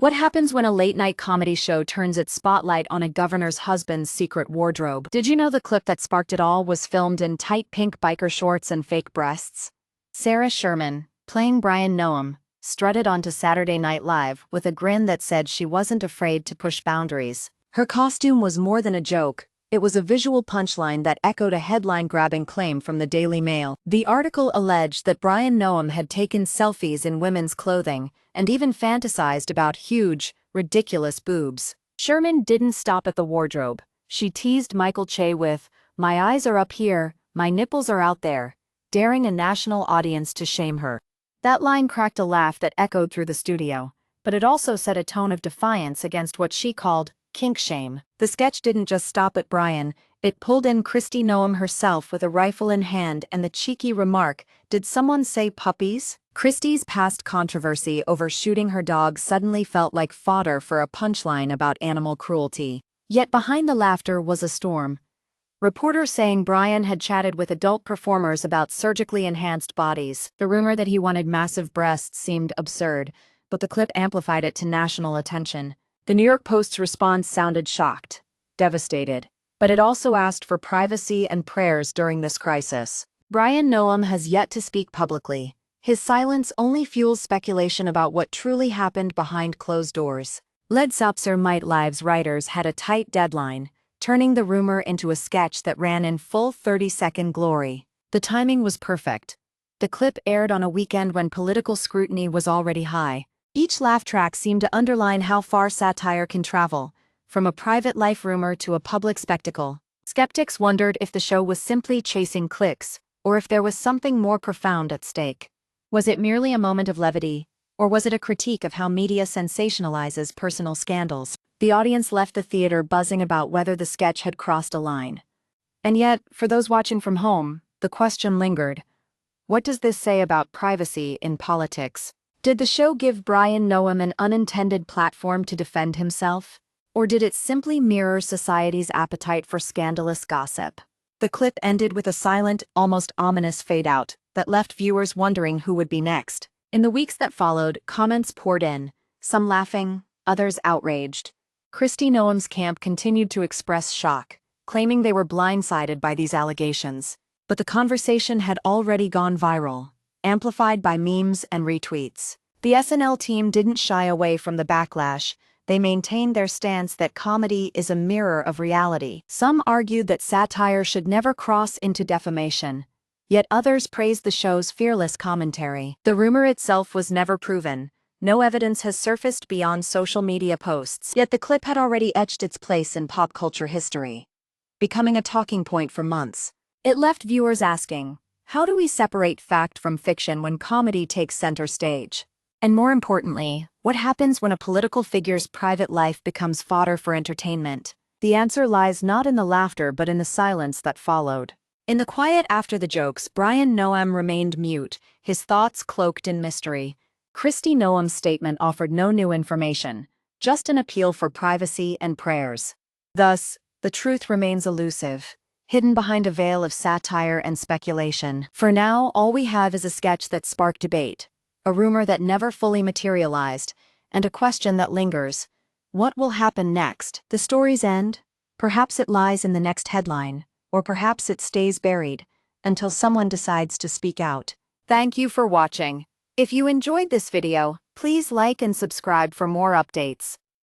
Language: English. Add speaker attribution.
Speaker 1: What happens when a late-night comedy show turns its spotlight on a governor's husband's secret wardrobe? Did you know the clip that sparked it all was filmed in tight pink biker shorts and fake breasts? Sarah Sherman, playing Bryon Noem, strutted onto Saturday Night Live with a grin that said she wasn't afraid to push boundaries. Her costume was more than a joke. It was a visual punchline that echoed a headline-grabbing claim from the Daily Mail. The article alleged that Bryon Noem had taken selfies in women's clothing and even fantasized about huge, ridiculous boobs. Sherman didn't stop at the wardrobe. She teased Michael Che with, "My eyes are up here, my nipples are out there," daring a national audience to shame her. That line cracked a laugh that echoed through the studio, but it also set a tone of defiance against what she called kink shame. The sketch didn't just stop at Bryon, it pulled in Kristi Noem herself with a rifle in hand and the cheeky remark, "Did someone say puppies?" Kristi's past controversy over shooting her dog suddenly felt like fodder for a punchline about animal cruelty. Yet behind the laughter was a storm. Reporters saying Bryon had chatted with adult performers about surgically enhanced bodies. The rumor that he wanted massive breasts seemed absurd, but the clip amplified it to national attention. The New York Post's response sounded shocked, devastated, but it also asked for privacy and prayers during this crisis. Bryon Noem has yet to speak publicly. His silence only fuels speculation about what truly happened behind closed doors. Led Sapser Might Live's writers had a tight deadline, turning the rumor into a sketch that ran in full 30-second glory. The timing was perfect. The clip aired on a weekend when political scrutiny was already high. Each laugh track seemed to underline how far satire can travel, from a private life rumor to a public spectacle. Skeptics wondered if the show was simply chasing clicks, or if there was something more profound at stake. Was it merely a moment of levity, or was it a critique of how media sensationalizes personal scandals? The audience left the theater buzzing about whether the sketch had crossed a line. And yet, for those watching from home, the question lingered. What does this say about privacy in politics? Did the show give Bryon Noem an unintended platform to defend himself? Or did it simply mirror society's appetite for scandalous gossip? The clip ended with a silent, almost ominous fade-out that left viewers wondering who would be next. In the weeks that followed, comments poured in, some laughing, others outraged. Kristi Noem's camp continued to express shock, claiming they were blindsided by these allegations. But the conversation had already gone viral, amplified by memes and retweets. The SNL team didn't shy away from the backlash. They maintained their stance that comedy is a mirror of reality. Some argued that satire should never cross into defamation, yet others praised the show's fearless commentary. The rumor itself was never proven. No evidence has surfaced beyond social media posts, yet the clip had already etched its place in pop culture history, becoming a talking point for months. It left viewers asking, how do we separate fact from fiction when comedy takes center stage? And more importantly, what happens when a political figure's private life becomes fodder for entertainment? The answer lies not in the laughter but in the silence that followed. In the quiet after the jokes, Bryon Noem remained mute, his thoughts cloaked in mystery. Kristi Noem's statement offered no new information, just an appeal for privacy and prayers. Thus, the truth remains elusive, hidden behind a veil of satire and speculation. For now, all we have is a sketch that sparked debate, a rumor that never fully materialized, and a question that lingers. What will happen next? The story's end? Perhaps it lies in the next headline, or perhaps it stays buried, until someone decides to speak out. Thank you for watching. If you enjoyed this video, please like and subscribe for more updates.